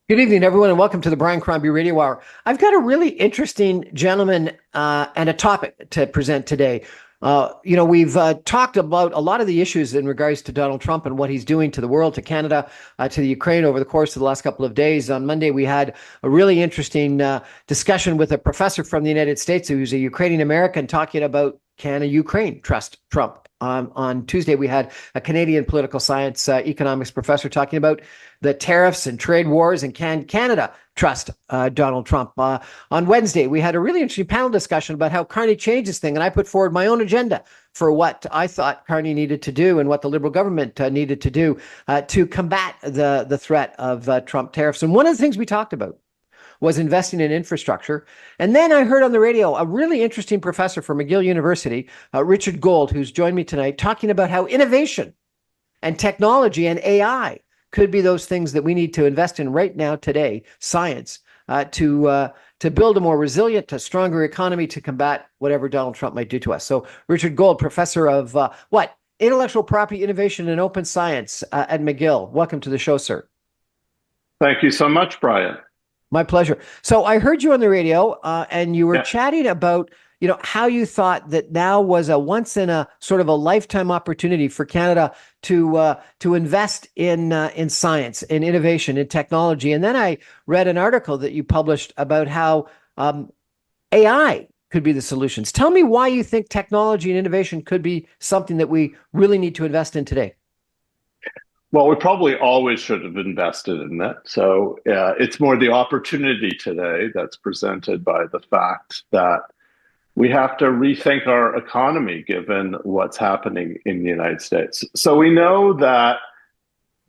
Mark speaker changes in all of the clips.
Speaker 1: Good evening, everyone, and welcome to the Brian Crombie Radio Hour. I've got a really interesting gentleman and a topic to present today. We've talked about a lot of the issues in regards to Donald Trump and what he's doing to the world, to Canada, to the Ukraine over the course of the last couple of days. On Monday, we had a really interesting discussion with a professor from the United States who's a Ukrainian American talking about, can a Ukraine trust Trump? On Tuesday, we had a Canadian political science economics professor talking about the tariffs and trade wars, and can Canada trust Donald Trump? On Wednesday, we had a really interesting panel discussion about how Carney changed this thing, and I put forward my own agenda for what I thought Carney needed to do and what the Liberal government needed to do to combat the threat of Trump tariffs. And one of the things we talked about was investing in infrastructure. And then I heard on the radio a really interesting professor from McGill University, Richard Gold, who's joined me tonight, talking about how innovation and technology and AI could be those things that we need to invest in right now, today, science, to build a more resilient, a stronger economy to combat whatever Donald Trump might do to us. So Richard Gold, professor of intellectual property, innovation, and open science at McGill. Welcome to the show, sir.
Speaker 2: Thank you so much, Brian.
Speaker 1: My pleasure. So I heard you on the radio and you were chatting about, how you thought that now was a once in a sort of a lifetime opportunity for Canada to invest in science, in innovation, in technology. And then I read an article that you published about how AI could be the solutions. Tell me why you think technology and innovation could be something that we really need to invest in today.
Speaker 2: Well, we probably always should have invested in that. So it's more the opportunity today that's presented by the fact that we have to rethink our economy given what's happening in the United States. So we know that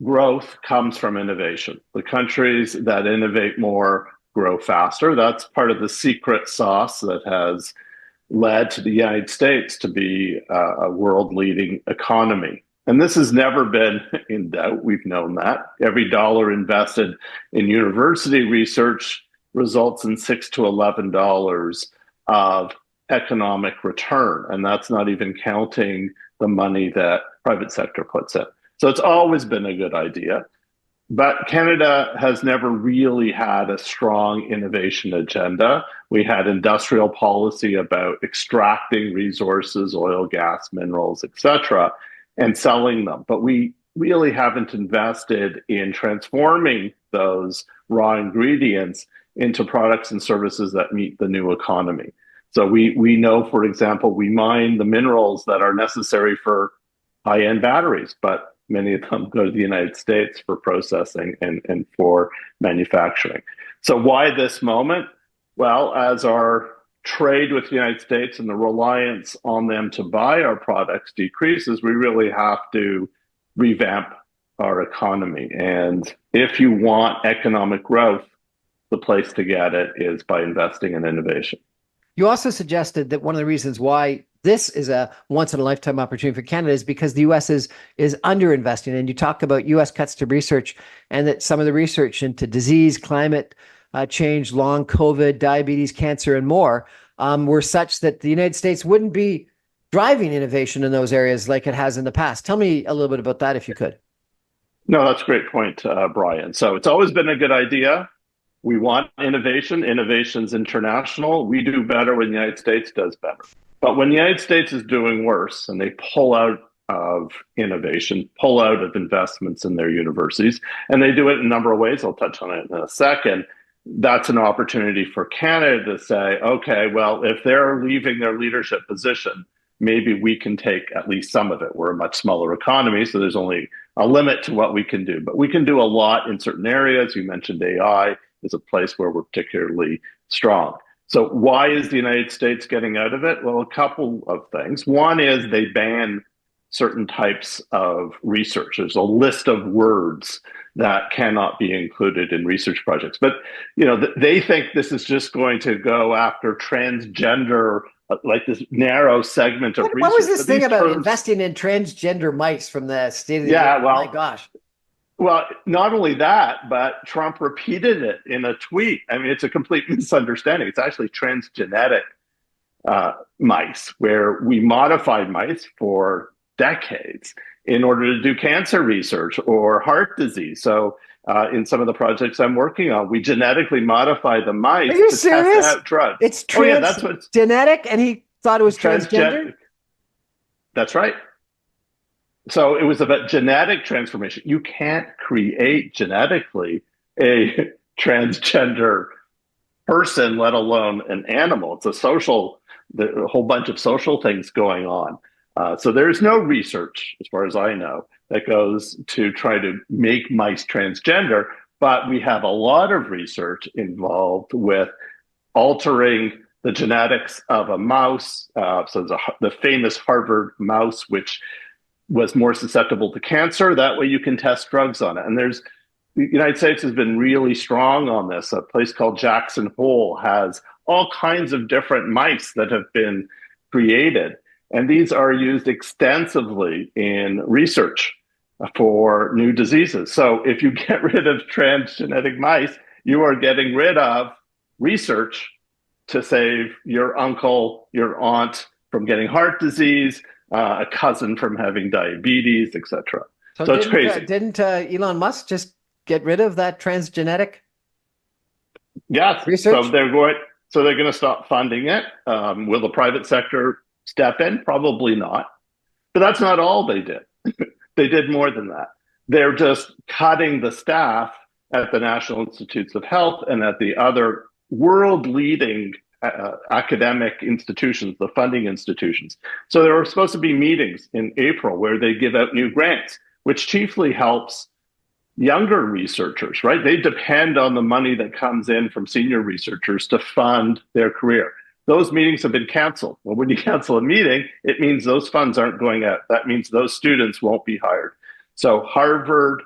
Speaker 2: growth comes from innovation. The countries that innovate more grow faster. That's part of the secret sauce that has led to the United States to be a world-leading economy. And this has never been in doubt. We've known that. Every dollar invested in university research results in $6 to $11 of economic return. And that's not even counting the money that private sector puts in. So it's always been a good idea. But Canada has never really had a strong innovation agenda. We had industrial policy about extracting resources, oil, gas, minerals, etc., and selling them. But we really haven't invested in transforming those raw ingredients into products and services that meet the new economy. So we know, for example, we mine the minerals that are necessary for high-end batteries, but many of them go to the United States for processing and for manufacturing. So why this moment? Well, as our trade with the United States and the reliance on them to buy our products decreases, we really have to revamp our economy. And if you want economic growth, the place to get it is by investing in innovation.
Speaker 1: You also suggested that one of the reasons why this is a once in a lifetime opportunity for Canada is because the U.S. is underinvesting. And you talk about U.S. cuts to research, and that some of the research into disease, climate change, long COVID, diabetes, cancer, and more were such that the United States wouldn't be driving innovation in those areas like it has in the past. Tell me a little bit about that, if you could.
Speaker 2: No, that's a great point, Brian. So it's always been a good idea. We want innovation. Innovation's international. We do better when the United States does better. But when the United States is doing worse and they pull out of innovation, pull out of investments in their universities, and they do it in a number of ways, I'll touch on it in a second, that's an opportunity for Canada to say, okay, well, if they're leaving their leadership position, maybe we can take at least some of it. We're a much smaller economy, so there's only a limit to what we can do. But we can do a lot in certain areas. You mentioned AI is a place where we're particularly strong. So why is the United States getting out of it? Well, a couple of things. One is they ban certain types of research. There's a list of words that cannot be included in research projects. But they think this is just going to go after transgender, like this narrow segment of research.
Speaker 1: What was this thing about investing in transgender mice from the State of the Union?
Speaker 2: Well,
Speaker 1: my gosh.
Speaker 2: Well, not only that, but Trump repeated it in a tweet. I mean, it's a complete misunderstanding. It's actually transgenic mice, where we modified mice for decades. in order to do cancer research or heart disease. So in some of the projects I'm working on, we genetically modify the mice
Speaker 1: Are you
Speaker 2: to
Speaker 1: serious?
Speaker 2: test out drugs.
Speaker 1: It's
Speaker 2: Oh yeah, that's what
Speaker 1: genetic, and he thought it was transgender?
Speaker 2: That's right. So it was about genetic transformation. You can't create genetically a transgender person, let alone an animal. It's a whole bunch of social things going on. So there's no research, as far as I know, that goes to try to make mice transgender, but we have a lot of research involved with altering the genetics of a mouse. So the famous Harvard mouse, which was more susceptible to cancer. That way you can test drugs on it. And the United States has been really strong on this. A place called Jackson Hole has all kinds of different mice that have been created. And these are used extensively in research for new diseases. So if you get rid of transgenic mice, you are getting rid of research to save your uncle, your aunt from getting heart disease, a cousin from having diabetes, etc. So it's crazy.
Speaker 1: Didn't Elon Musk just get rid of that transgenic research?
Speaker 2: So they're going to stop funding it. Will the private sector step in? Probably not. But that's not all they did. They did more than that. They're just cutting the staff at the National Institutes of Health and at the other world-leading academic institutions, the funding institutions. So there were supposed to be meetings in April where they give out new grants, which chiefly helps younger researchers, right? They depend on the money that comes in from senior researchers to fund their career. Those meetings have been canceled. Well, when you cancel a meeting, it means those funds aren't going out. That means those students won't be hired. So Harvard,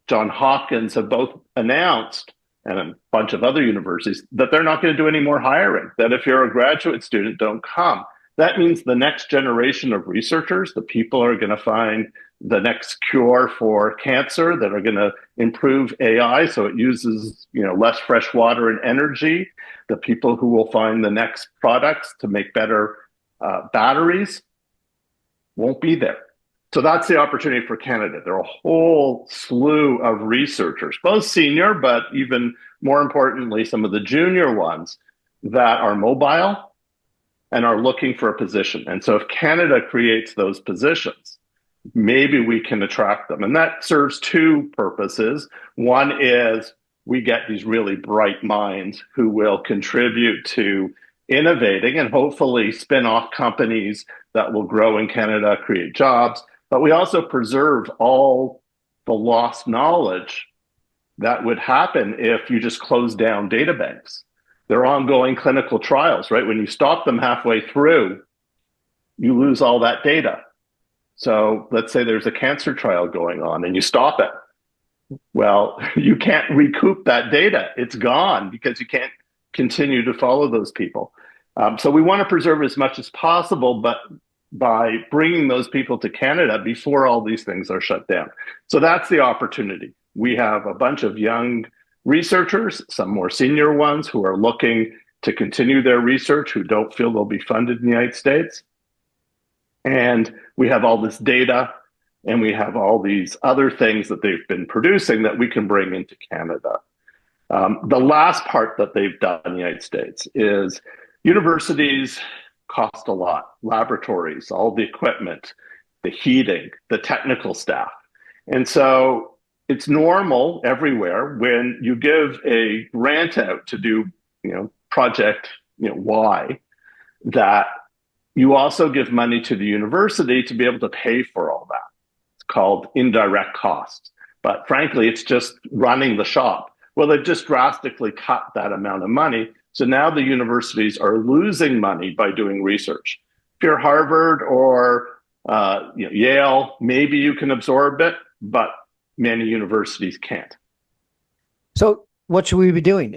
Speaker 2: Johns Hopkins have both announced, and a bunch of other universities, that they're not going to do any more hiring, that if you're a graduate student, don't come. That means the next generation of researchers, the people are going to find the next cure for cancer, that are going to improve AI so it uses less fresh water and energy, the people who will find the next products to make better batteries won't be there. So that's the opportunity for Canada. There are a whole slew of researchers, both senior, but even more importantly, some of the junior ones that are mobile and are looking for a position. And so if Canada creates those positions, maybe we can attract them. And that serves two purposes. One is we get these really bright minds who will contribute to innovating and hopefully spin off companies that will grow in Canada, create jobs. But we also preserve all the lost knowledge that would happen if you just close down data banks. They're ongoing clinical trials, right? When you stop them halfway through, you lose all that data. So let's say there's a cancer trial going on and you stop it. Well, you can't recoup that data. It's gone because you can't continue to follow those people. So we want to preserve as much as possible, but by bringing those people to Canada before all these things are shut down. So that's the opportunity. We have a bunch of young researchers, some more senior ones who are looking to continue their research, who don't feel they'll be funded in the United States. And we have all this data, and we have all these other things that they've been producing that we can bring into Canada. The last part that they've done in the United States is universities cost a lot. Laboratories, all the equipment, the heating, the technical staff. And so it's normal everywhere when you give a grant out to do, project, Y, that you also give money to the university to be able to pay for all that. It's called indirect costs. But frankly, it's just running the shop. Well, they've just drastically cut that amount of money. So now the universities are losing money by doing research. If you're Harvard or Yale, maybe you can absorb it, but many universities can't.
Speaker 1: So what should we be doing?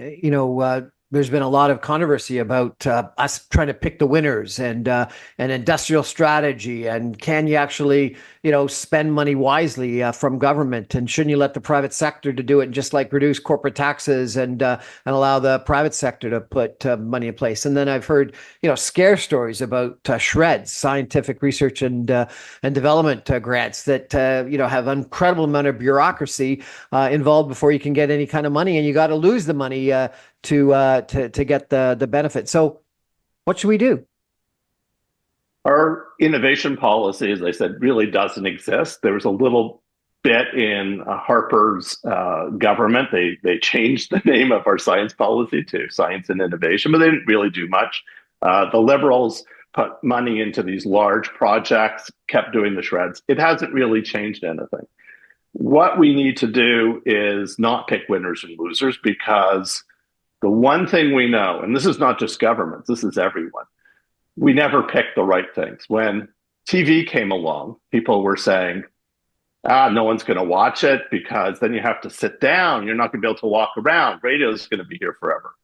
Speaker 1: There's been a lot of controversy about us trying to pick the winners and industrial strategy. And can you actually, spend money wisely from government? And shouldn't you let the private sector to do it and just like reduce corporate taxes and allow the private sector to put money in place? And then I've heard, scare stories about SHREDs, scientific research and development grants that, have an incredible amount of bureaucracy involved before you can get any kind of money. And you got to lose the money to get the benefit. So what should we do?
Speaker 2: Our innovation policy, as I said, really doesn't exist. There was a little bit in Harper's government. They changed the name of our science policy to Science and Innovation, but they didn't really do much. The Liberals put money into these large projects, kept doing the SHREDs. It hasn't really changed anything. What we need to do is not pick winners and losers, because the one thing we know, and this is not just governments, this is everyone, we never pick the right things. When TV came along, people were saying, no one's going to watch it because then you have to sit down. You're not going to be able to walk around. Radio is going to be here forever.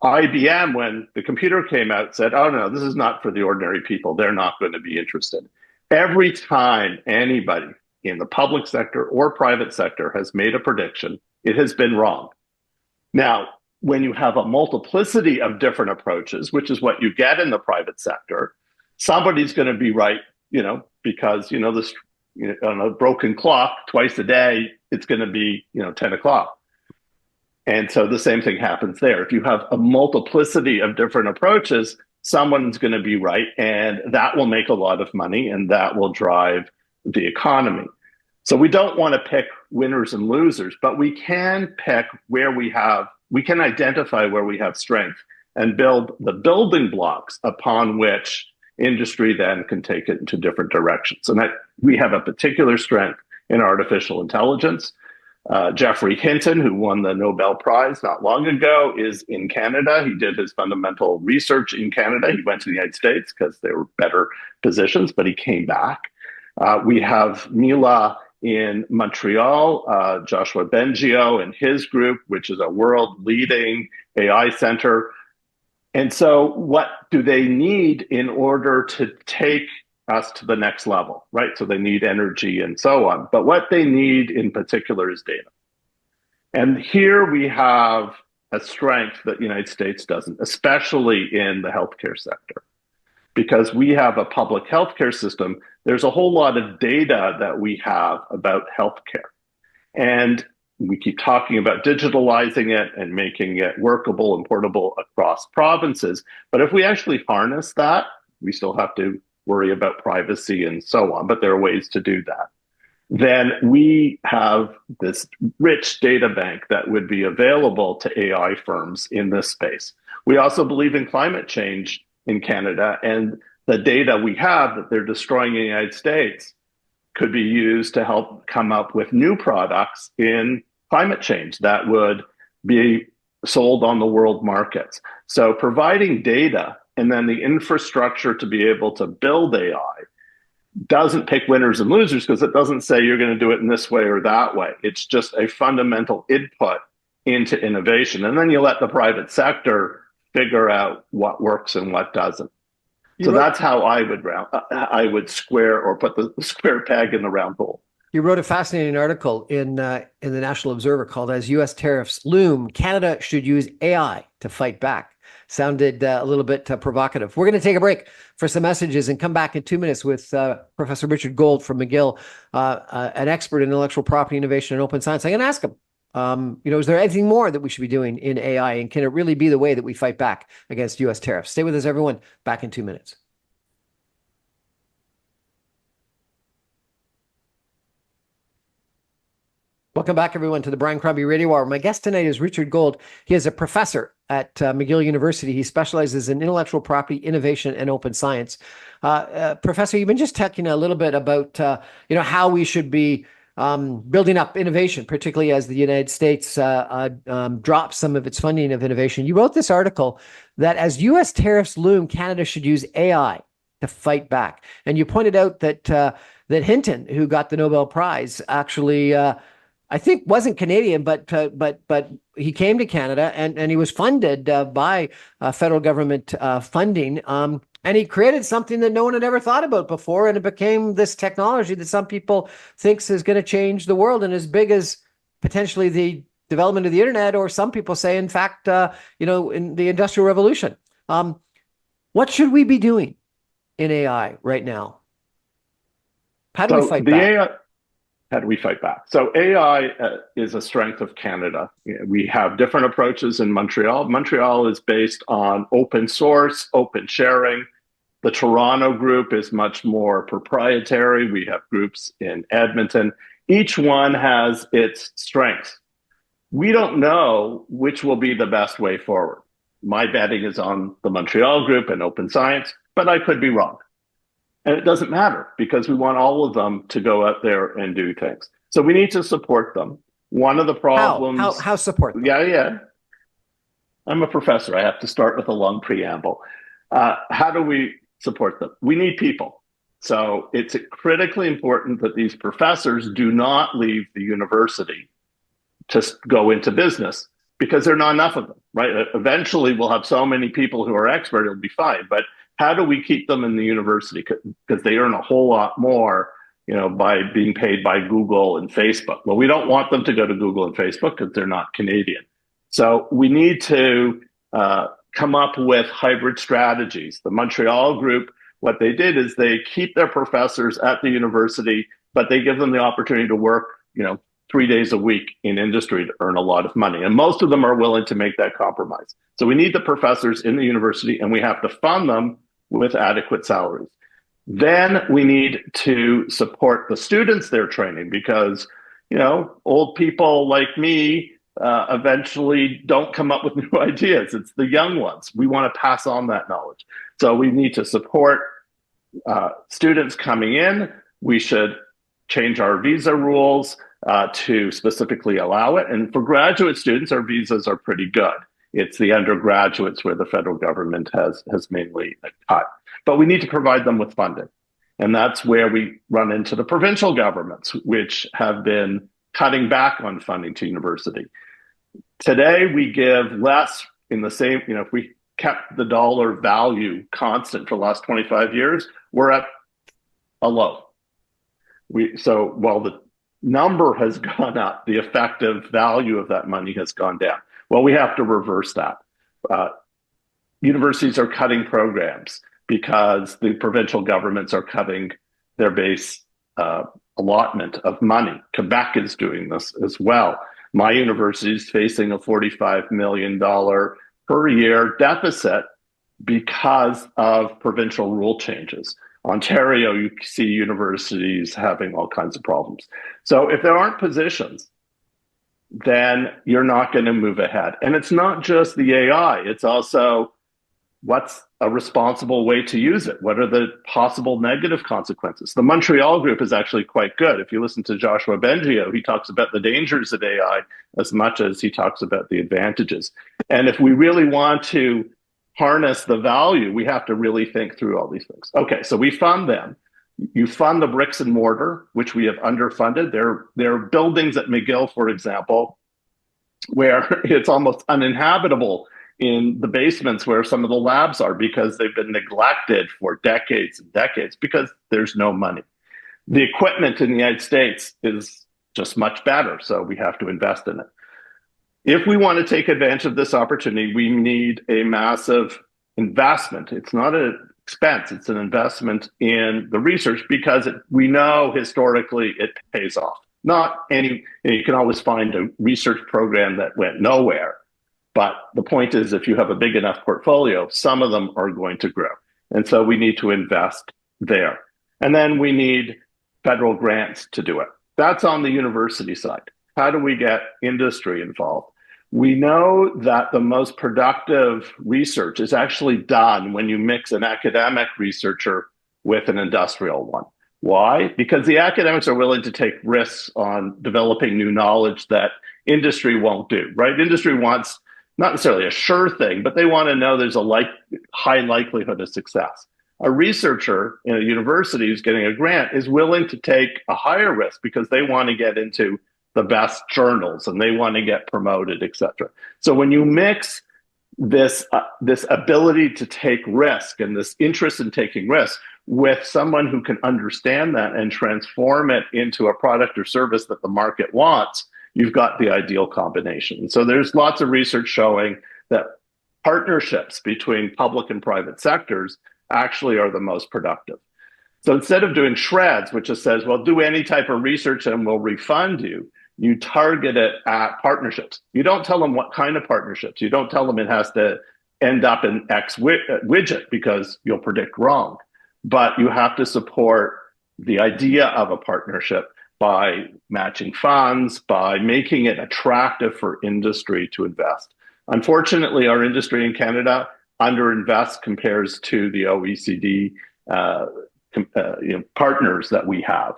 Speaker 2: IBM, when the computer came out, said, oh, no, this is not for the ordinary people. They're not going to be interested. Every time anybody in the public sector or private sector has made a prediction, it has been wrong. Now, when you have a multiplicity of different approaches, which is what you get in the private sector, somebody's going to be right, because, this, on a broken clock twice a day, it's going to be, 10 o'clock. And so the same thing happens there. If you have a multiplicity of different approaches, someone's going to be right, and that will make a lot of money, and that will drive the economy. So we don't want to pick winners and losers, but we can pick we can identify where we have strength and build the building blocks upon which industry then can take it into different directions. And we have a particular strength in artificial intelligence. Geoffrey Hinton, who won the Nobel Prize not long ago, is in Canada. He did his fundamental research in Canada. He went to the United States because there were better positions, but he came back. We have Mila in Montreal, Joshua Bengio and his group, which is a world-leading AI center. And so what do they need in order to take us to the next level, right? So they need energy and so on. But what they need in particular is data. And here we have a strength that the United States doesn't, especially in the healthcare sector. Because we have a public healthcare system, there's a whole lot of data that we have about healthcare. And we keep talking about digitalizing it and making it workable and portable across provinces. But if we actually harness that, we still have to worry about privacy and so on, but there are ways to do that. Then we have this rich data bank that would be available to AI firms in this space. We also believe in climate change in Canada, and the data we have that they're destroying in the United States could be used to help come up with new products in climate change that would be sold on the world markets. So providing data and then the infrastructure to be able to build AI doesn't pick winners and losers, because it doesn't say you're going to do it in this way or that way. It's just a fundamental input into innovation. And then you let the private sector figure out what works and what doesn't. So that's how I would square or put the square peg in the round hole.
Speaker 1: You wrote a fascinating article in the National Observer called "As U.S. Tariffs Loom, Canada Should Use AI to Fight Back." Sounded a little bit provocative. We're going to take a break for some messages and come back in 2 minutes with Professor Richard Gold from McGill, an expert in intellectual property innovation and open science. I'm going to ask him, is there anything more that we should be doing in AI, and can it really be the way that we fight back against U.S. tariffs? Stay with us, everyone. Back in 2 minutes. Welcome back, everyone, to the Brian Crombie Radio Hour. My guest tonight is Richard Gold. He is a professor at McGill University. He specializes in intellectual property, innovation, and open science. Professor, you've been just talking a little bit about, how we should be building up innovation, particularly as the United States drops some of its funding of innovation. You wrote this article that as U.S. tariffs loom, Canada should use AI to fight back. And you pointed out that that Hinton, who got the Nobel Prize, actually I think wasn't Canadian, but he came to Canada and he was funded by federal government funding. And And he created something that no one had ever thought about before, and it became this technology that some people thinks is going to change the world, and as big as potentially the development of the internet, or some people say, in fact, in the Industrial Revolution. What should we be doing in AI right now? How do we
Speaker 2: So
Speaker 1: fight
Speaker 2: the
Speaker 1: back?
Speaker 2: AI, how do we fight back? So AI is a strength of Canada. We have different approaches in Montreal. Montreal is based on open source, open sharing. The Toronto group is much more proprietary. We have groups in Edmonton. Each one has its strengths. We don't know which will be the best way forward. My betting is on the Montreal group and open science, but I could be wrong. And it doesn't matter because we want all of them to go out there and do things. So we need to support them. One of the problems.
Speaker 1: How support them?
Speaker 2: Yeah. I'm a professor. I have to start with a long preamble. How do we support them? We need people. So it's critically important that these professors do not leave the university to go into business because there are not enough of them, right? Eventually, we'll have so many people who are expert, it'll be fine. But how do we keep them in the university? Because they earn a whole lot more, by being paid by Google and Facebook. Well, we don't want them to go to Google and Facebook because they're not Canadian. So we need to come up with hybrid strategies. The Montreal group, what they did is they keep their professors at the university, but they give them the opportunity to work, 3 days a week in industry to earn a lot of money. And most of them are willing to make that compromise. So we need the professors in the university, and we have to fund them with adequate salaries. Then we need to support the students they're training because, old people like me eventually don't come up with new ideas. It's the young ones. We want to pass on that knowledge. So we need to support students coming in. We should change our visa rules to specifically allow it. And for graduate students, our visas are pretty good. It's the undergraduates where the federal government has mainly cut. But we need to provide them with funding. And that's where we run into the provincial governments, which have been cutting back on funding to university. Today, we give less in the same, if we kept the dollar value constant for the last 25 years, we're at a low. So while the number has gone up, the effective value of that money has gone down. Well, we have to reverse that. Universities are cutting programs because the provincial governments are cutting their base allotment of money. Quebec is doing this as well. My university is facing a $45 million per year deficit because of provincial rule changes. Ontario, you see universities having all kinds of problems. So if there aren't positions, then you're not going to move ahead. And it's not just the AI, it's also what's a responsible way to use it? What are the possible negative consequences? The Montreal group is actually quite good. If you listen to Joshua Bengio, he talks about the dangers of AI as much as he talks about the advantages. And if we really want to harness the value, we have to really think through all these things. Okay, so we fund them. You fund the bricks and mortar, which we have underfunded. There are buildings at McGill, for example, where it's almost uninhabitable in the basements where some of the labs are because they've been neglected for decades and decades because there's no money. The equipment in the United States is just much better, so we have to invest in it. If we want to take advantage of this opportunity, we need a massive investment. It's not an expense, it's an investment in the research because we know historically it pays off. Not any, you can always find a research program that went nowhere. But the point is, if you have a big enough portfolio, some of them are going to grow. And so we need to invest there. And then we need federal grants to do it. That's on the university side. How do we get industry involved? We know that the most productive research is actually done when you mix an academic researcher with an industrial one. Why? Because the academics are willing to take risks on developing new knowledge that industry won't do, right? Industry wants not necessarily a sure thing, but they want to know there's a high likelihood of success. A researcher in a university who's getting a grant is willing to take a higher risk because they want to get into the best journals and they want to get promoted, et cetera. So when you mix this ability to take risk and this interest in taking risk with someone who can understand that and transform it into a product or service that the market wants, you've got the ideal combination. So there's lots of research showing that partnerships between public and private sectors actually are the most productive. So instead of doing shreds, which just says, well, do any type of research and we'll refund you, you target it at partnerships. You don't tell them what kind of partnerships. You don't tell them it has to end up in X widget because you'll predict wrong. But you have to support the idea of a partnership by matching funds, by making it attractive for industry to invest. Unfortunately, our industry in Canada underinvests compares to the OECD partners that we have.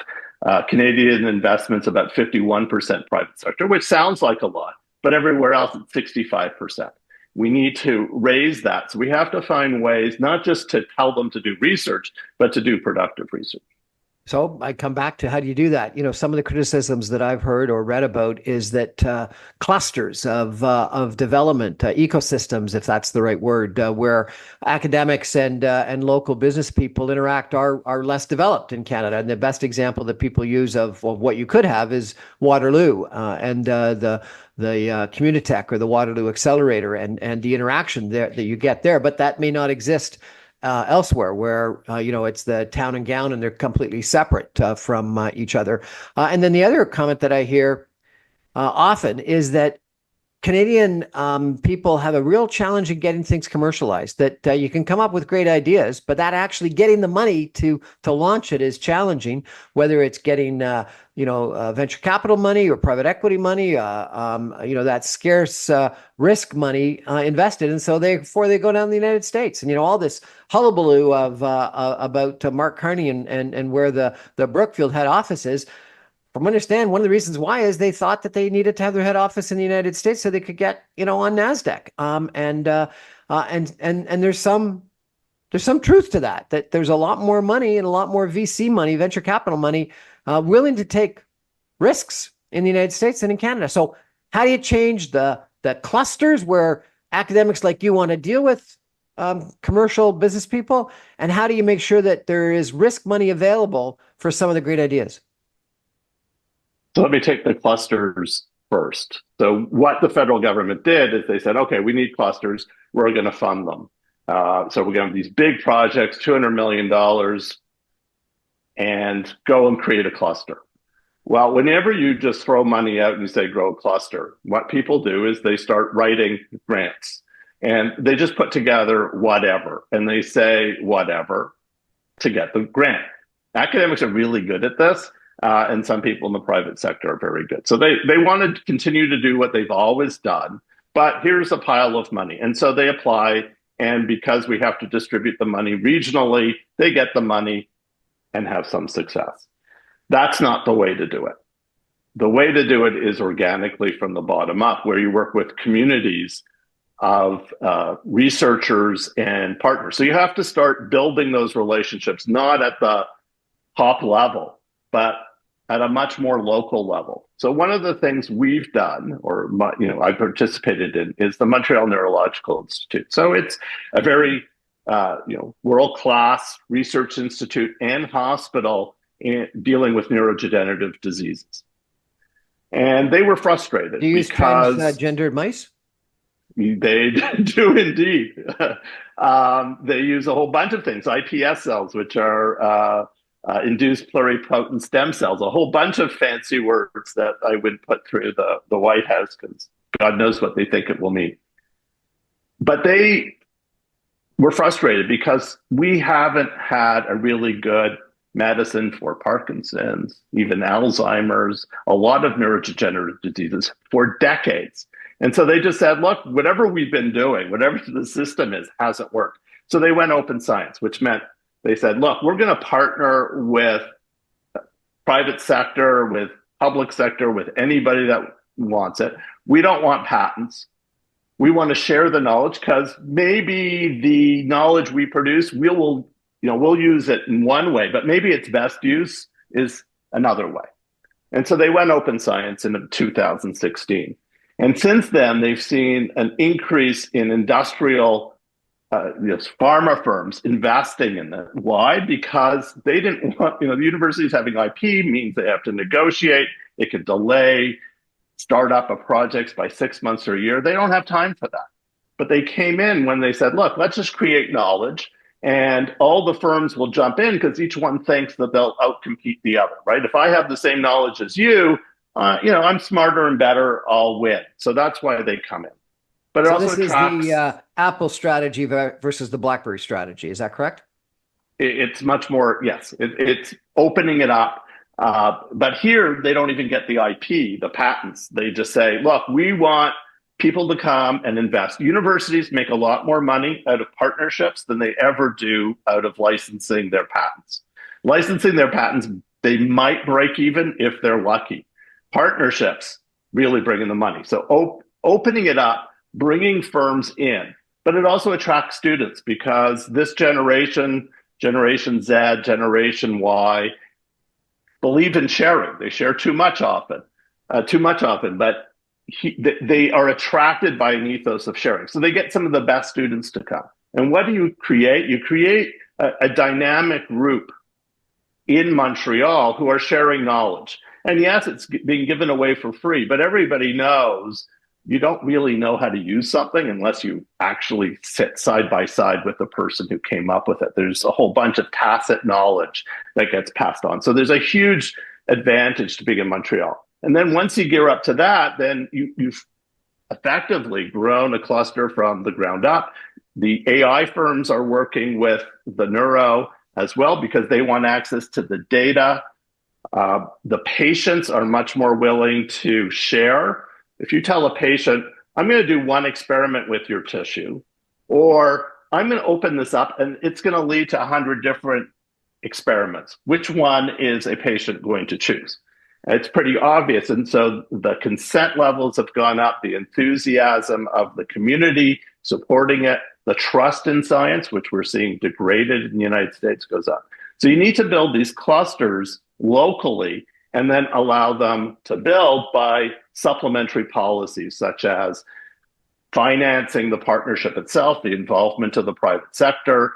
Speaker 2: Canadian investments about 51% private sector, which sounds like a lot, but everywhere else it's 65%. We need to raise that. So we have to find ways not just to tell them to do research, but to do productive research.
Speaker 1: So I come back to how do you do that? Some of the criticisms that I've heard or read about is that clusters of development, ecosystems, if that's the right word, where academics and local business people interact are less developed in Canada. And the best example that people use of what you could have is Waterloo and the Communitech or the Waterloo Accelerator and the interaction there that you get there, but that may not exist elsewhere where, it's the town and gown and they're completely separate from each other. And then the other comment that I hear often is that Canadian people have a real challenge in getting things commercialized, that you can come up with great ideas, but that actually getting the money to launch it is challenging, whether it's getting, venture capital money or private equity money, that scarce risk money invested. And so before they go down to the United States and, all this hullabaloo about Mark Carney and where the Brookfield head office is. From what I understand, one of the reasons why is they thought that they needed to have their head office in the United States so they could get, on NASDAQ. And there's some truth to that there's a lot more money and a lot more VC money, venture capital money, willing to take risks in the United States than in Canada. So how do you change the clusters where academics like you want to deal with commercial business people? And how do you make sure that there is risk money available for some of the great ideas?
Speaker 2: So let me take the clusters first. So what the federal government did is they said, okay, we need clusters. We're going to fund them. So we're going to have these big projects, $200 million, and go and create a cluster. Well, whenever you just throw money out and you say grow a cluster, what people do is they start writing grants. And they just put together whatever. And they say whatever to get the grant. Academics are really good at this. And some people in the private sector are very good. So they want to continue to do what they've always done, but here's a pile of money. And so they apply, and because we have to distribute the money regionally, they get the money and have some success. That's not the way to do it. The way to do it is organically from the bottom up, where you work with communities of researchers and partners. So you have to start building those relationships, not at the top level, but at a much more local level. So one of the things we've done, or I participated in, is the Montreal Neurological Institute. So it's a very world-class research institute and hospital dealing with neurodegenerative diseases. And they were frustrated.
Speaker 1: Do you use transgendered mice?
Speaker 2: They do indeed. They use a whole bunch of things, iPS cells, which are induced pluripotent stem cells, a whole bunch of fancy words that I would put through the White House because God knows what they think it will mean. But they were frustrated because we haven't had a really good medicine for Parkinson's, even Alzheimer's, a lot of neurodegenerative diseases for decades. And so they just said, look, whatever we've been doing, whatever the system is, hasn't worked. So they went open science, which meant they said, look, we're going to partner with private sector, with public sector, with anybody that wants it. We don't want patents. We want to share the knowledge because maybe the knowledge we produce, we'll use it in one way, but maybe its best use is another way. And so they went open science in 2016. And since then, they've seen an increase in industrial pharma firms investing in it. Why? Because they didn't want, the universities having IP means they have to negotiate. It could delay startup of projects by 6 months or a year. They don't have time for that. But they came in when they said, look, let's just create knowledge and all the firms will jump in because each one thinks that they'll outcompete the other, right? If I have the same knowledge as you, I'm smarter and better, I'll win. So that's why they come in. But it
Speaker 1: So
Speaker 2: also
Speaker 1: this is
Speaker 2: attracts.
Speaker 1: the Apple strategy versus the BlackBerry strategy. Is that correct?
Speaker 2: It's much more, yes, it's opening it up. But here, they don't even get the IP, the patents. They just say, look, we want people to come and invest. Universities make a lot more money out of partnerships than they ever do out of licensing their patents. Licensing their patents, they might break even if they're lucky. Partnerships really bring in the money. So opening it up, bringing firms in, but it also attracts students because this Generation Z, Generation Y, believe in sharing. They share too much often, but they are attracted by an ethos of sharing. So they get some of the best students to come. And what do you create? You create a dynamic group in Montreal who are sharing knowledge. And yes, it's being given away for free, but everybody knows you don't really know how to use something unless you actually sit side by side with the person who came up with it. There's a whole bunch of tacit knowledge that gets passed on. So there's a huge advantage to being in Montreal. And then once you gear up to that, then you've effectively grown a cluster from the ground up. The AI firms are working with the neuro as well because they want access to the data. The patients are much more willing to share. If you tell a patient, I'm going to do one experiment with your tissue, or I'm going to open this up and it's going to lead to 100 different experiments, which one is a patient going to choose? It's pretty obvious. And so the consent levels have gone up, the enthusiasm of the community supporting it, the trust in science, which we're seeing degraded in the United States, goes up. So you need to build these clusters locally and then allow them to build by supplementary policies such as financing the partnership itself, the involvement of the private sector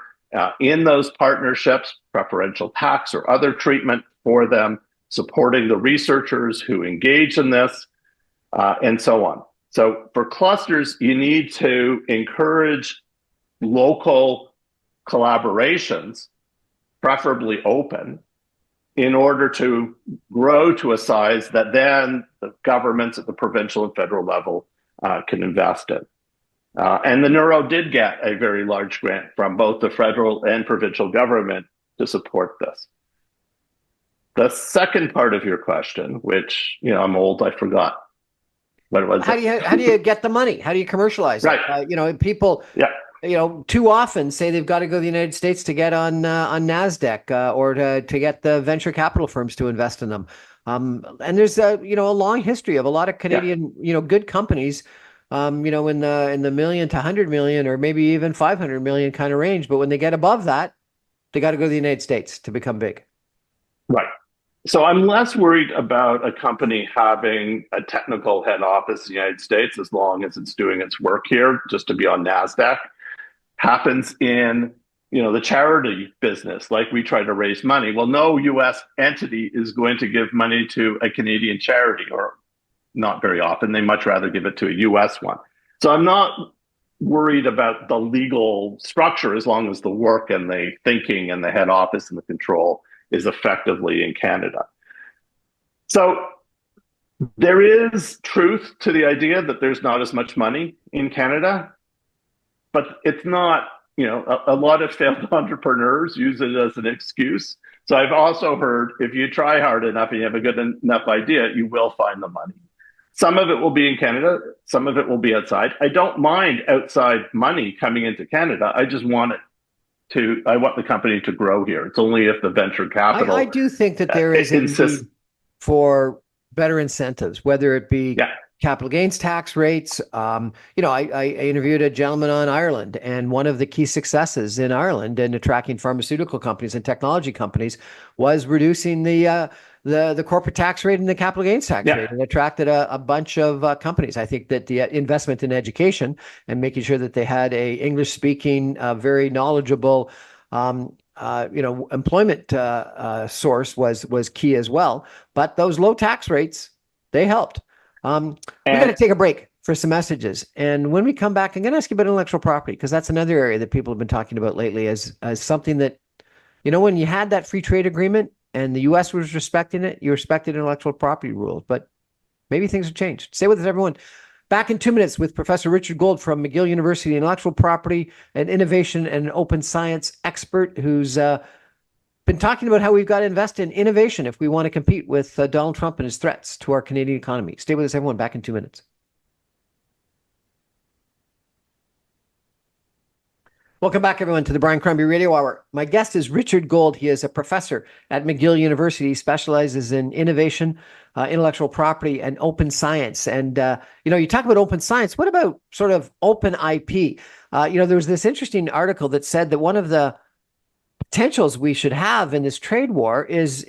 Speaker 2: in those partnerships, preferential tax or other treatment for them, supporting the researchers who engage in this, and so on. So for clusters, you need to encourage local collaborations, preferably open, in order to grow to a size that then the governments at the provincial and federal level can invest in. And the Neuro did get a very large grant from both the federal and provincial government to support this. The second part of your question, which, I'm old, I forgot what it was.
Speaker 1: How do you get the money? How do you commercialize
Speaker 2: right.
Speaker 1: it? People,
Speaker 2: yeah.
Speaker 1: Too often say they've got to go to the United States to get on NASDAQ or to get the venture capital firms to invest in them. And there's a long history of a lot of Canadian, good companies, in the million to 100 million or maybe even 500 million kind of range. But when they get above that, they got to go to the United States to become big.
Speaker 2: Right. So I'm less worried about a company having a technical head office in the United States as long as it's doing its work here, just to be on NASDAQ. Happens in the charity business, like we try to raise money. Well, no U.S. entity is going to give money to a Canadian charity, or not very often. They much rather give it to a U.S. one. So I'm not worried about the legal structure as long as the work and the thinking and the head office and the control is effectively in Canada. So there is truth to the idea that there's not as much money in Canada. But it's not, a lot of failed entrepreneurs use it as an excuse. So I've also heard if you try hard enough and you have a good enough idea, you will find the money. Some of it will be in Canada. Some of it will be outside. I don't mind outside money coming into Canada. I just want I want the company to grow here. It's only if the venture capital.
Speaker 1: I do think that there is a need for better incentives, whether it be capital gains tax rates. I interviewed a gentleman on Ireland, and one of the key successes in Ireland in attracting pharmaceutical companies and technology companies was reducing the corporate tax rate and the capital gains tax rate, and attracted a bunch of companies. I think that the investment in education and making sure that they had a English speaking, very knowledgeable, employment source was key as well. But those low tax rates, they helped. We're going to take a break for some messages. And when we come back, I'm going to ask you about intellectual property, because that's another area that people have been talking about lately as something that, when you had that free trade agreement and the U.S. was respecting it, you respected intellectual property rules. But maybe things have changed. Stay with us, everyone. Back in 2 minutes with Professor Richard Gold from McGill University, intellectual property and innovation and open science expert, who's been talking about how we've got to invest in innovation if we want to compete with Donald Trump and his threats to our Canadian economy. Stay with us, everyone. Back in 2 minutes. Welcome back, everyone, to the Brian Crombie Radio Hour. My guest is Richard Gold. He is a professor at McGill University. He specializes in innovation, intellectual property, and open science. And, you talk about open science. What about sort of open IP? There was this interesting article that said that one of the potentials we should have in this trade war is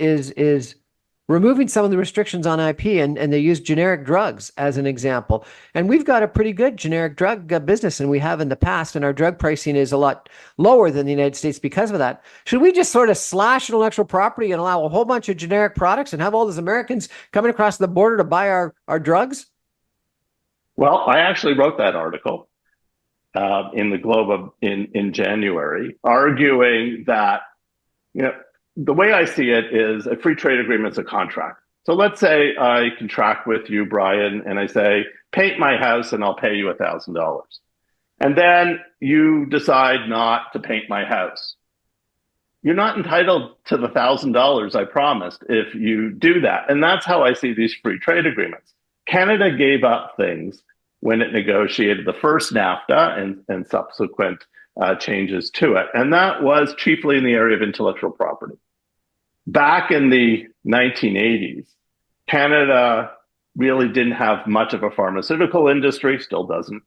Speaker 1: removing some of the restrictions on IP, and they use generic drugs as an example. And we've got a pretty good generic drug business, and we have in the past, and our drug pricing is a lot lower than the United States because of that. Should we just sort of slash intellectual property and allow a whole bunch of generic products and have all those Americans coming across the border to buy our drugs?
Speaker 2: Well, I actually wrote that article in the Globe in January, arguing that, the way I see it is a free trade agreement is a contract. So let's say I contract with you, Brian, and I say, paint my house and I'll pay you $1,000. And then you decide not to paint my house. You're not entitled to the $1,000 I promised if you do that. And that's how I see these free trade agreements. Canada gave up things when it negotiated the first NAFTA and subsequent changes to it. And that was chiefly in the area of intellectual property. Back in the 1980s, Canada really didn't have much of a pharmaceutical industry, still doesn't.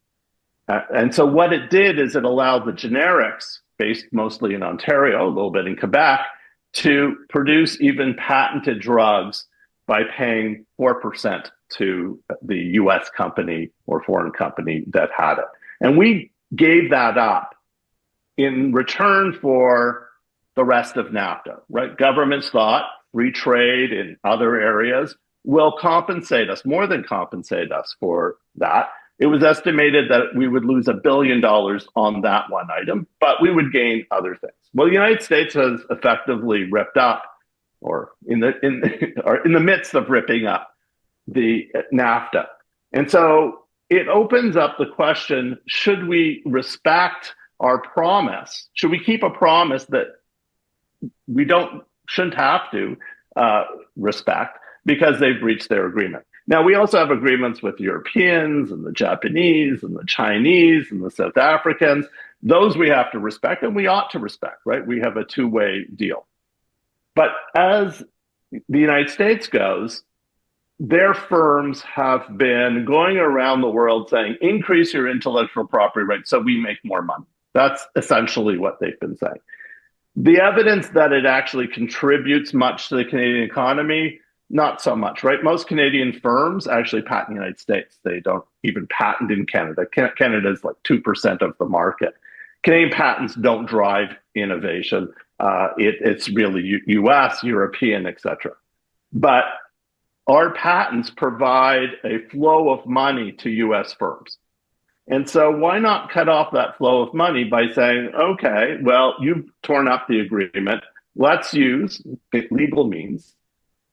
Speaker 2: And so what it did is it allowed the generics, based mostly in Ontario, a little bit in Quebec, to produce even patented drugs by paying 4% to the US company or foreign company that had it. And we gave that up in return for the rest of NAFTA, right? Governments thought free trade in other areas will compensate us, more than compensate us for that. It was estimated that we would lose $1 billion on that one item, but we would gain other things. Well, the United States has effectively ripped up, or in the midst of ripping up, the NAFTA. And so it opens up the question, should we respect our promise? Should we keep a promise that we shouldn't have to respect because they've reached their agreement? Now, we also have agreements with Europeans and the Japanese and the Chinese and the South Africans. Those we have to respect, and we ought to respect, right? We have a two-way deal. But as the United States goes, their firms have been going around the world saying, increase your intellectual property rights so we make more money. That's essentially what they've been saying. The evidence that it actually contributes much to the Canadian economy, not so much, right? Most Canadian firms actually patent in the United States. They don't even patent in Canada. Canada is like 2% of the market. Canadian patents don't drive innovation. It's really US, European, et cetera. But our patents provide a flow of money to US firms. And so why not cut off that flow of money by saying, okay, well, you've torn up the agreement. Let's use legal means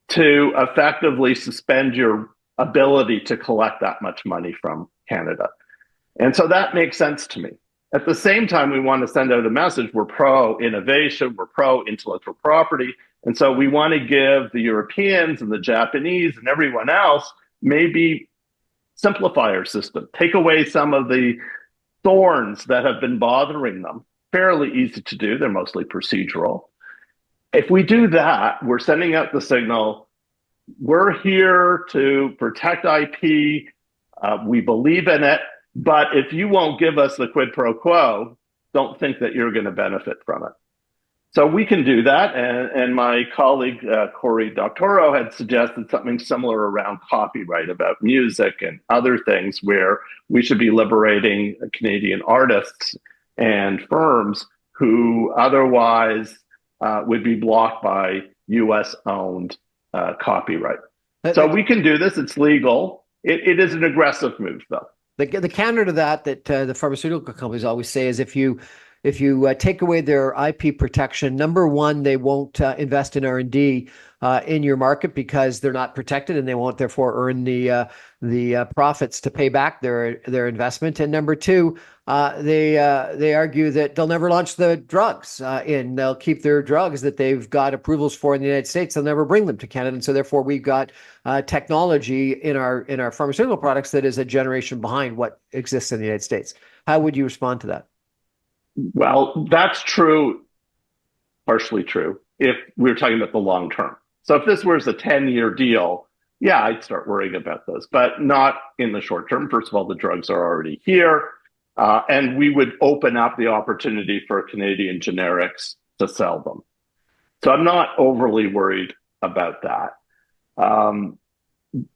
Speaker 2: to effectively suspend your ability to collect that much money from Canada. And so that makes sense to me. At the same time, we want to send out a message. We're pro-innovation. We're pro-intellectual property. And so we want to give the Europeans and the Japanese and everyone else maybe simplify our system, take away some of the thorns that have been bothering them. Fairly easy to do. They're mostly procedural. If we do that, we're sending out the signal, we're here to protect IP, We believe in it, but if you won't give us the quid pro quo, don't think that you're going to benefit from it. So we can do that. And my colleague, Cory Doctorow, had suggested something similar around copyright about music and other things where we should be liberating Canadian artists and firms who otherwise would be blocked by US owned copyright. So we can do this. It's legal. It is an aggressive move, though.
Speaker 1: The counter to that the pharmaceutical companies always say is if you take away their IP protection, number one, they won't invest in R&D in your market because they're not protected, and they won't therefore earn the profits to pay back their investment. And number two, they argue that they'll never launch the drugs, and they'll keep their drugs that they've got approvals for in the United States. They'll never bring them to Canada, and so therefore we've got technology in our pharmaceutical products that is a generation behind what exists in the United States. How would you respond to that?
Speaker 2: Well, that's true, partially true, if we were talking about the long term. So if this was a 10-year deal, yeah, I'd start worrying about this, but not in the short term. First of all, the drugs are already here, and we would open up the opportunity for Canadian generics to sell them. So I'm not overly worried about that.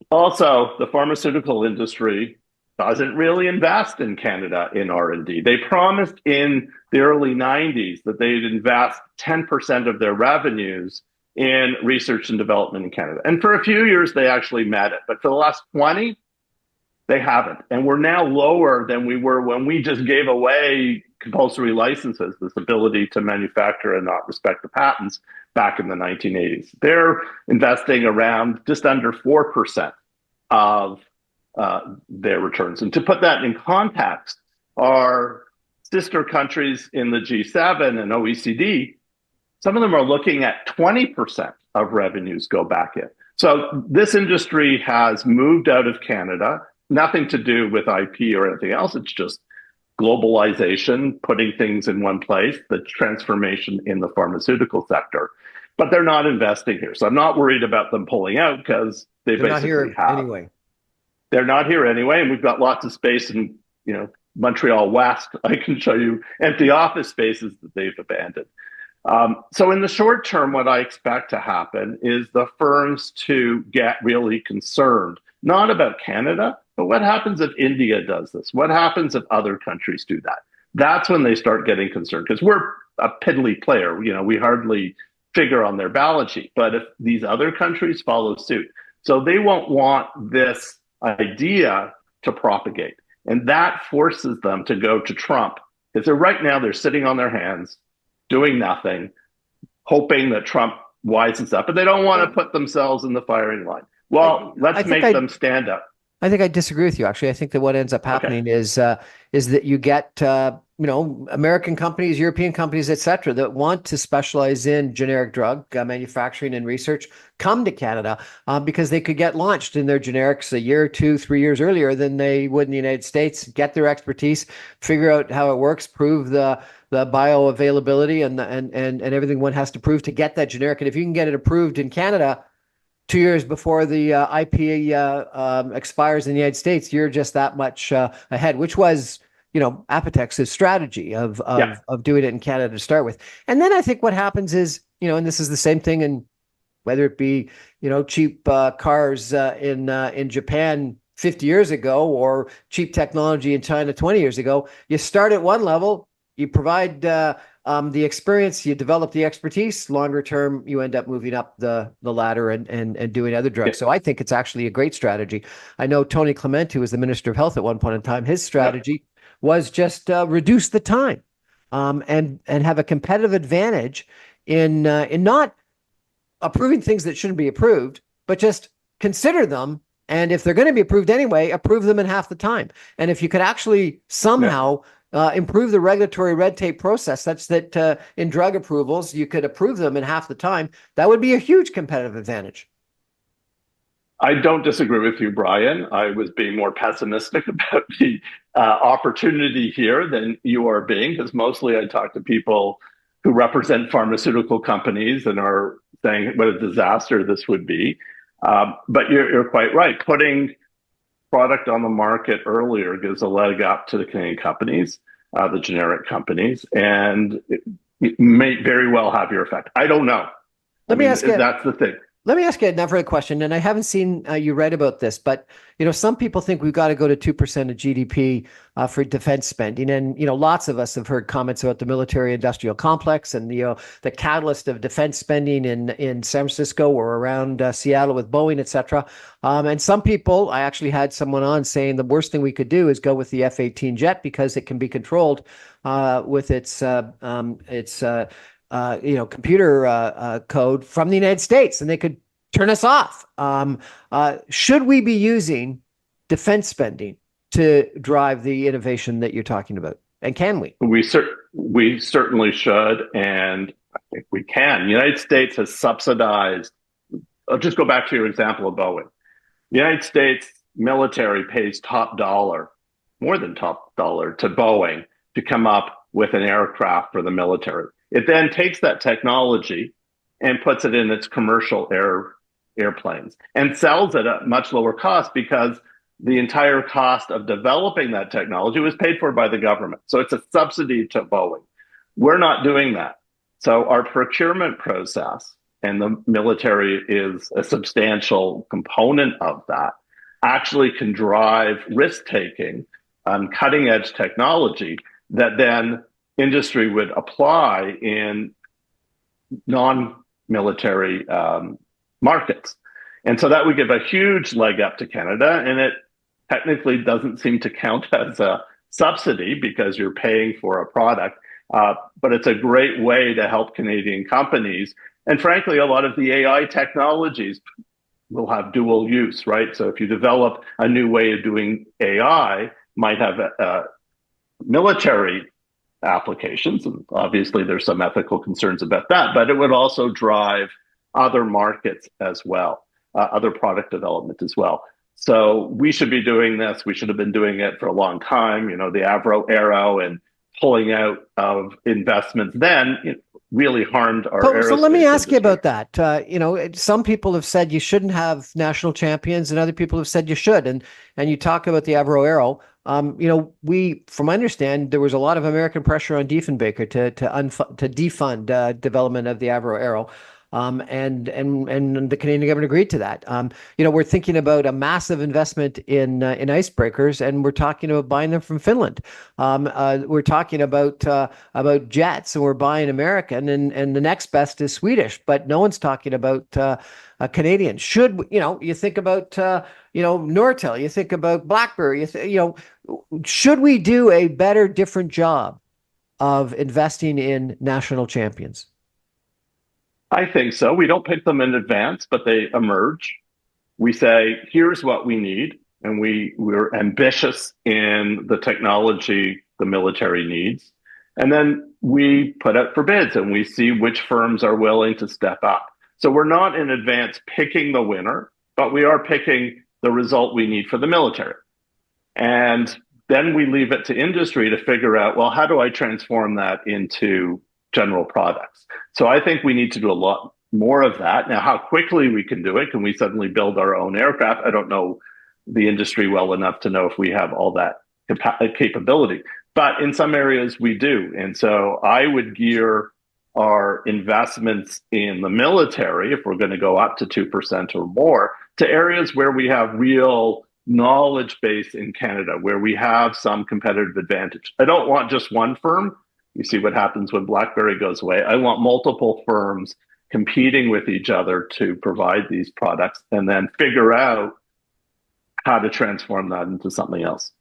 Speaker 2: Also, the pharmaceutical industry doesn't really invest in Canada in R&D. They promised in the early 90s that they'd invest 10% of their revenues in research and development in Canada. And for a few years, they actually met it. But for the last 20, they haven't. And we're now lower than we were when we just gave away compulsory licenses, this ability to manufacture and not respect the patents back in the 1980s. They're investing around just under 4% of their returns. And to put that in context, our sister countries in the G7 and OECD, some of them are looking at 20% of revenues go back in. So this industry has moved out of Canada, nothing to do with IP or anything else. It's just globalization, putting things in one place, the transformation in the pharmaceutical sector. But they're not investing here. So I'm not worried about them pulling out because they're basically
Speaker 1: not here
Speaker 2: have.
Speaker 1: Anyway.
Speaker 2: They're not here anyway, and we've got lots of space in, Montreal West. I can show you empty office spaces that they've abandoned. So in the short term, what I expect to happen is the firms to get really concerned, not about Canada, but what happens if India does this? What happens if other countries do that? That's when they start getting concerned, because we're a piddly player. We hardly figure on their balance sheet. But if these other countries follow suit, so they won't want this idea to propagate. And that forces them to go to Trump. Because right now they're sitting on their hands, doing nothing, hoping that Trump wisens up. But they don't want to put themselves in the firing line. Well, let's make them stand up.
Speaker 1: I think I disagree with you, actually. I think that what ends up happening is that you get American companies, European companies, et cetera, that want to specialize in generic drug manufacturing and research come to Canada because they could get launched in their generics a year, 2, 3 years earlier than they would in the United States, get their expertise, figure out how it works, prove the bioavailability and everything one has to prove to get that generic. And if you can get it approved in Canada 2 years before the IP expires in the United States, you're just that much ahead, which was Apotex's strategy of doing it in Canada to start with. And then I think what happens is, and this is the same thing in whether it be, cheap cars in Japan 50 years ago or cheap technology in China 20 years ago, you start at one level, you provide the experience, you develop the expertise, longer term, you end up moving up the ladder and doing other drugs. So I think it's actually a great strategy. I know Tony Clement, who was the Minister of Health at one point in time, his strategy was just reduce the time and have a competitive advantage in not approving things that shouldn't be approved, but just consider them. And if they're going to be approved anyway, approve them in half the time. And if you could actually somehow improve the regulatory red tape process such that in drug approvals, you could approve them in half the time, that would be a huge competitive advantage.
Speaker 2: I don't disagree with you, Brian. I was being more pessimistic about the opportunity here than you are being, because mostly I talk to people who represent pharmaceutical companies and are saying what a disaster this would be. But you're quite right. Putting product on the market earlier gives a leg up to the Canadian companies, the generic companies, and it may very well have your effect. I don't know. I
Speaker 1: Let me
Speaker 2: mean,
Speaker 1: ask you.
Speaker 2: that's the thing.
Speaker 1: Let me ask you another question, and I haven't seen you write about this, but some people think we've got to go to 2% of GDP for defense spending, and lots of us have heard comments about the military-industrial complex and the catalyst of defense spending in San Francisco or around Seattle with Boeing, etc. And some people, I actually had someone on saying the worst thing we could do is go with the F-18 jet because it can be controlled with its computer code from the United States, and they could turn us off. Should we be using defense spending to drive the innovation that you're talking about? And can we?
Speaker 2: We certainly should, and I think we can. The United States has subsidized. I'll just go back to your example of Boeing. The United States military pays top dollar, more than top dollar, to Boeing to come up with an aircraft for the military. It then takes that technology and puts it in its commercial airplanes and sells it at much lower cost because the entire cost of developing that technology was paid for by the government. So it's a subsidy to Boeing. We're not doing that. So our procurement process, and the military is a substantial component of that, actually can drive risk-taking on cutting-edge technology that then industry would apply in non-military markets. And so that would give a huge leg up to Canada, and it technically doesn't seem to count as a subsidy because you're paying for a product, but it's a great way to help Canadian companies. And frankly, a lot of the AI technologies will have dual use, right? So if you develop a new way of doing AI, might have military applications, and obviously there's some ethical concerns about that, but it would also drive other markets as well, other product development as well. So we should be doing this. We should have been doing it for a long time. The Avro Aero and pulling out of investments then really harmed our aerospace
Speaker 1: So let me ask
Speaker 2: industry.
Speaker 1: you about that. Some people have said you shouldn't have national champions, and other people have said you should. And you talk about the Avro Aero. From my understand, there was a lot of American pressure on Diefenbaker to defund development of the Avro Aero. And the Canadian government agreed to that. We're thinking about a massive investment in icebreakers, and we're talking about buying them from Finland. We're talking about jets, and we're buying American, and the next best is Swedish, but no one's talking about a Canadian. Should you think about Nortel, you think about BlackBerry, should we do a better, different job of investing in national champions?
Speaker 2: I think so. We don't pick them in advance, but they emerge. We say, here's what we need. And we're ambitious in the technology the military needs. And then we put out for bids and we see which firms are willing to step up. So we're not in advance picking the winner, but we are picking the result we need for the military. And then we leave it to industry to figure out, well, how do I transform that into general products? So I think we need to do a lot more of that. Now, how quickly we can do it, can we suddenly build our own aircraft? I don't know the industry well enough to know if we have all that capability, but in some areas we do. And so I would gear our investments in the military, if we're going to go up to 2% or more, to areas where we have real knowledge base in Canada, where we have some competitive advantage. I don't want just one firm. You see what happens when BlackBerry goes away. I want multiple firms competing with each other to provide these products and then figure out how to transform that into something else.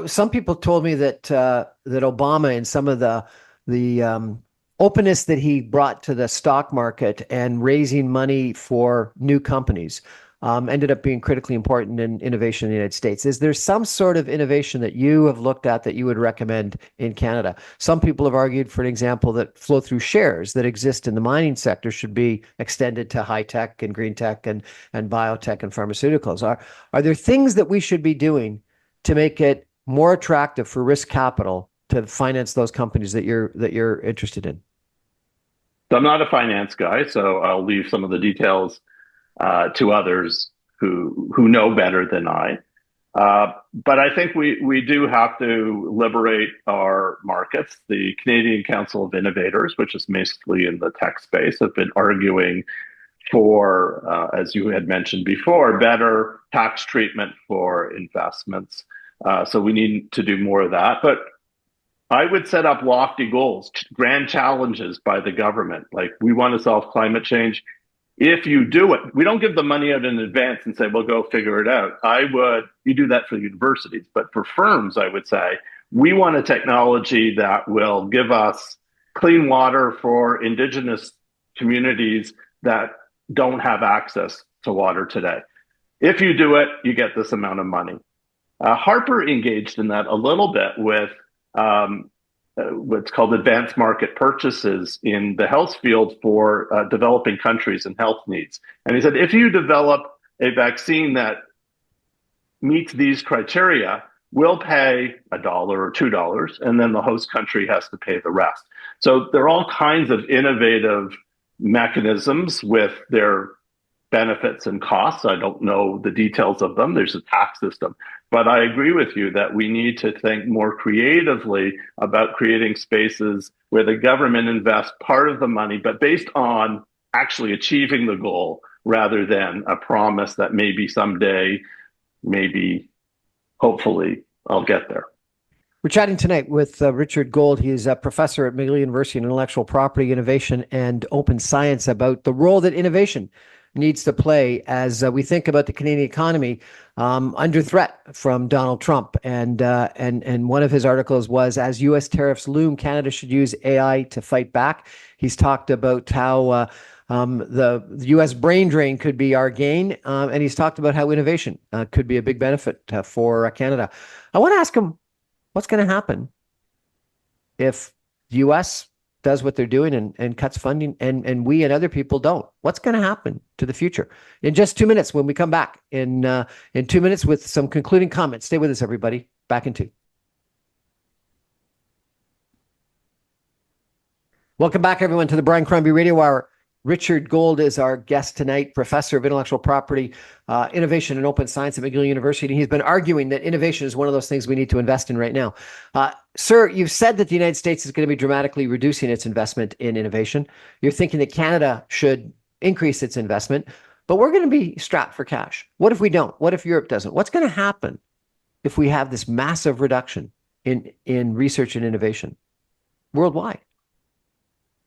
Speaker 1: Some people told me that Obama and some of the openness that he brought to the stock market and raising money for new companies ended up being critically important in innovation in the United States. Is there some sort of innovation that you have looked at that you would recommend in Canada? Some people have argued, for an example, that flow-through shares that exist in the mining sector should be extended to high tech and green tech and biotech and pharmaceuticals. Are there things that we should be doing to make it more attractive for risk capital to finance those companies that you're interested in?
Speaker 2: So I'm not a finance guy, so I'll leave some of the details to others who know better than I. But I think we do have to liberate our markets. The Canadian Council of Innovators, which is mostly in the tech space, have been arguing for, as you had mentioned before, better tax treatment for investments. So we need to do more of that. But I would set up lofty goals, grand challenges by the government. Like, we want to solve climate change. If you do it, we don't give the money out in advance and say, well, go figure it out. You do that for universities, but for firms, I would say, we want a technology that will give us clean water for Indigenous communities that don't have access to water today. If you do it, you get this amount of money. Harper engaged in that a little bit with what's called advanced market purchases in the health field for developing countries and health needs. And he said, if you develop a vaccine that meets these criteria, we'll pay $1 or $2, and then the host country has to pay the rest. So there are all kinds of innovative mechanisms with their benefits and costs. I don't know the details of them. There's a tax system. But I agree with you that we need to think more creatively about creating spaces where the government invests part of the money, but based on actually achieving the goal rather than a promise that maybe someday, maybe, hopefully, I'll get there.
Speaker 1: We're chatting tonight with Richard Gold. He is a professor at McGill University in intellectual property, innovation, and open science, about the role that innovation needs to play as we think about the Canadian economy under threat from Donald Trump. And one of his articles was, as U.S. tariffs loom, Canada should use AI to fight back. He's talked about how the U.S. brain drain could be our gain, and he's talked about how innovation could be a big benefit for Canada. I want to ask him, what's going to happen if the U.S. does what they're doing and cuts funding and we and other people don't? What's going to happen to the future? In just 2 minutes, when we come back in 2 minutes with some concluding comments. Stay with us, everybody. Back in 2. Welcome back, everyone, to the Brian Crombie Radio Hour. Richard Gold is our guest tonight, professor of intellectual property, innovation, and open science at McGill University. He's been arguing that innovation is one of those things we need to invest in right now. Sir, you've said that the United States is going to be dramatically reducing its investment in innovation. You're thinking that Canada should increase its investment, but we're going to be strapped for cash. What if we don't? What if Europe doesn't? What's going to happen if we have this massive reduction in research and innovation worldwide?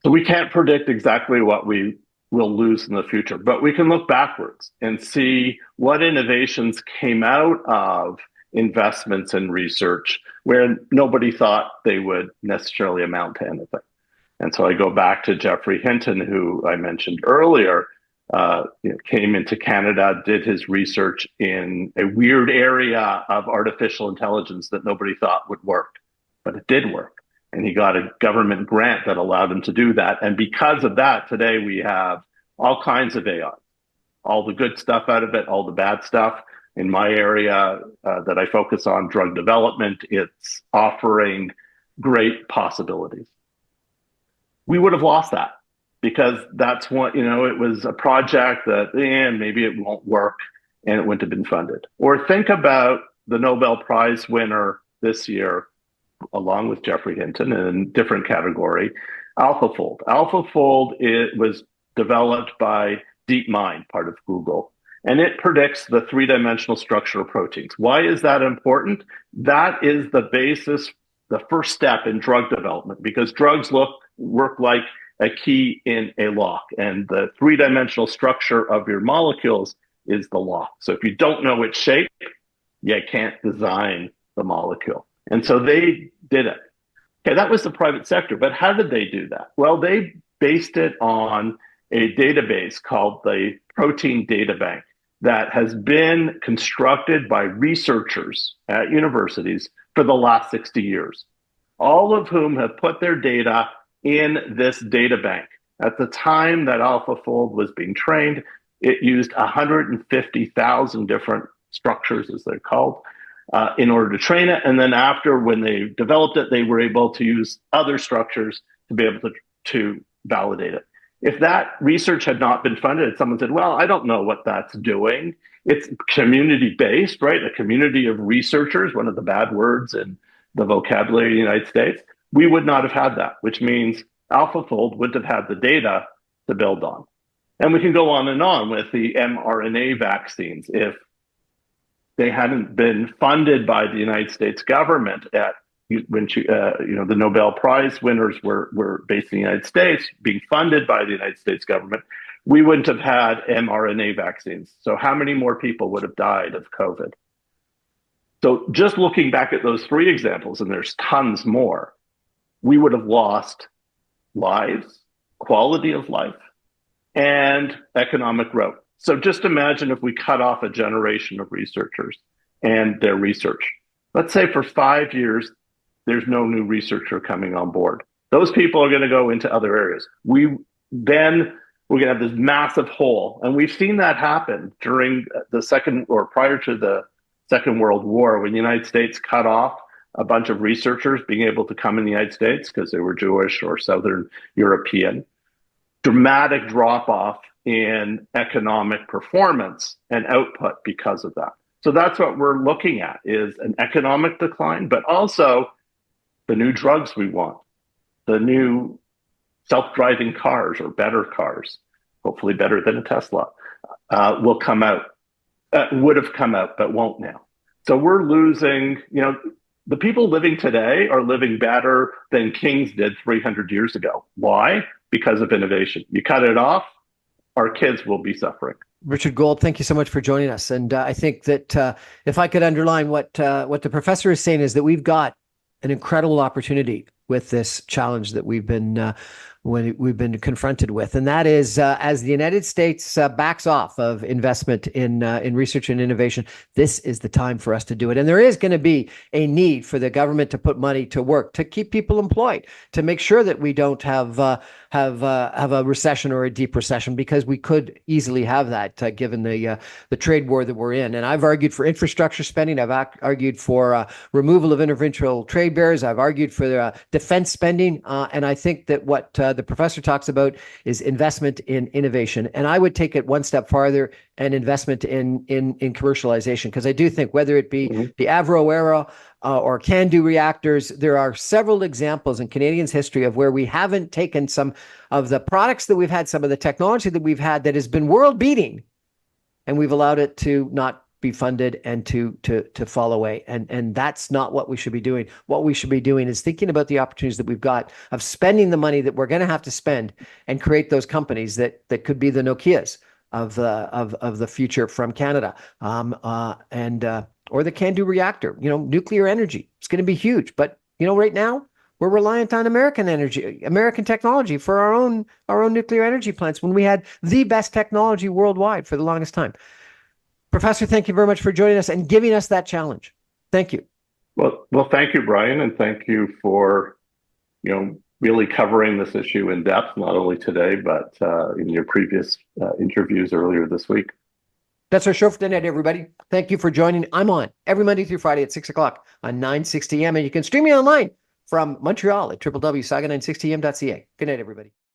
Speaker 2: So we can't predict exactly what we will lose in the future, but we can look backwards and see what innovations came out of investments in research where nobody thought they would necessarily amount to anything. And so I go back to Geoffrey Hinton, who I mentioned earlier, came into Canada, did his research in a weird area of artificial intelligence that nobody thought would work, but it did work. And he got a government grant that allowed him to do that. And because of that, today we have all kinds of AI, all the good stuff out of it, all the bad stuff. In my area that I focus on, drug development, it's offering great possibilities. We would have lost that because that's what, it was a project that, maybe it won't work and it wouldn't have been funded. Or think about the Nobel Prize winner this year, along with Geoffrey Hinton in a different category, AlphaFold. AlphaFold, it was developed by DeepMind, part of Google, and it predicts the three-dimensional structure of proteins. Why is that important? That is the basis, the first step in drug development, because drugs work like a key in a lock, and the three-dimensional structure of your molecules is the lock. So if you don't know its shape, you can't design the molecule. And so they did it. Okay, that was the private sector, but how did they do that? Well, they based it on a database called the Protein Data Bank that has been constructed by researchers at universities for the last 60 years, all of whom have put their data in this data bank. At the time that AlphaFold was being trained, it used 150,000 different structures, as they're called, in order to train it. And then after, when they developed it, they were able to use other structures to be able to validate it. If that research had not been funded, someone said, well, I don't know what that's doing. It's community-based, right? A community of researchers, one of the bad words in the vocabulary of the United States. We would not have had that, which means AlphaFold wouldn't have had the data to build on. And we can go on with the mRNA vaccines. If they hadn't been funded by the United States government the Nobel Prize winners were based in the United States, being funded by the United States government, we wouldn't have had mRNA vaccines. So how many more people would have died of COVID? So just looking back at those three examples, and there's tons more, we would have lost lives, quality of life, and economic growth. So just imagine if we cut off a generation of researchers and their research. Let's say for 5 years, there's no new researcher coming on board. Those people are going to go into other areas. We're going to have this massive hole. And we've seen that happen during the prior to the Second World War, when the United States cut off a bunch of researchers being able to come in the United States because they were Jewish or Southern European. Dramatic drop off in economic performance and output because of that. So that's what we're looking at, is an economic decline, but also the new drugs we want, the new self-driving cars or better cars, hopefully better than a Tesla, will come out, would have come out, but won't now. So we're losing, the people living today are living better than kings did 300 years ago. Why? Because of innovation. You cut it off, our kids will be suffering.
Speaker 1: Richard Gold, thank you so much for joining us. And I think that if I could underline what the professor is saying, is that we've got an incredible opportunity with this challenge that we've been confronted with, and that is as the United States backs off of investment in research and innovation, this is the time for us to do it. And there is going to be a need for the government to put money to work to keep people employed, to make sure that we don't have a recession or a deep recession, because we could easily have that given the trade war that we're in. And I've argued for infrastructure spending. I've argued for removal of interventional trade barriers. I've argued for defense spending, and I think that what the professor talks about is investment in innovation. And I would take it one step farther and investment in commercialization, because I do think whether it be the Avro era or can-do reactors, there are several examples in Canadians' history of where we haven't taken some of the products that we've had, some of the technology that we've had that has been world-beating, and we've allowed it to not be funded and to fall away. And that's not what we should be doing. What we should be doing is thinking about the opportunities that we've got of spending the money that we're going to have to spend and create those companies that could be the Nokias of the future from Canada, or the can-do reactor. Nuclear energy, it's going to be huge. But right now we're reliant on American energy, American technology for our own nuclear energy plants, when we had the best technology worldwide for the longest time. Professor, thank you very much for joining us and giving us that challenge. Thank you.
Speaker 2: Well, thank you, Brian, and thank you for really covering this issue in depth, not only today, but in your previous interviews earlier this week.
Speaker 1: That's our show for tonight, everybody. Thank you for joining. I'm on every Monday through Friday at 6 o'clock on 960 AM, and you can stream me online from Montreal at www.saga960am.ca. Good night, everybody.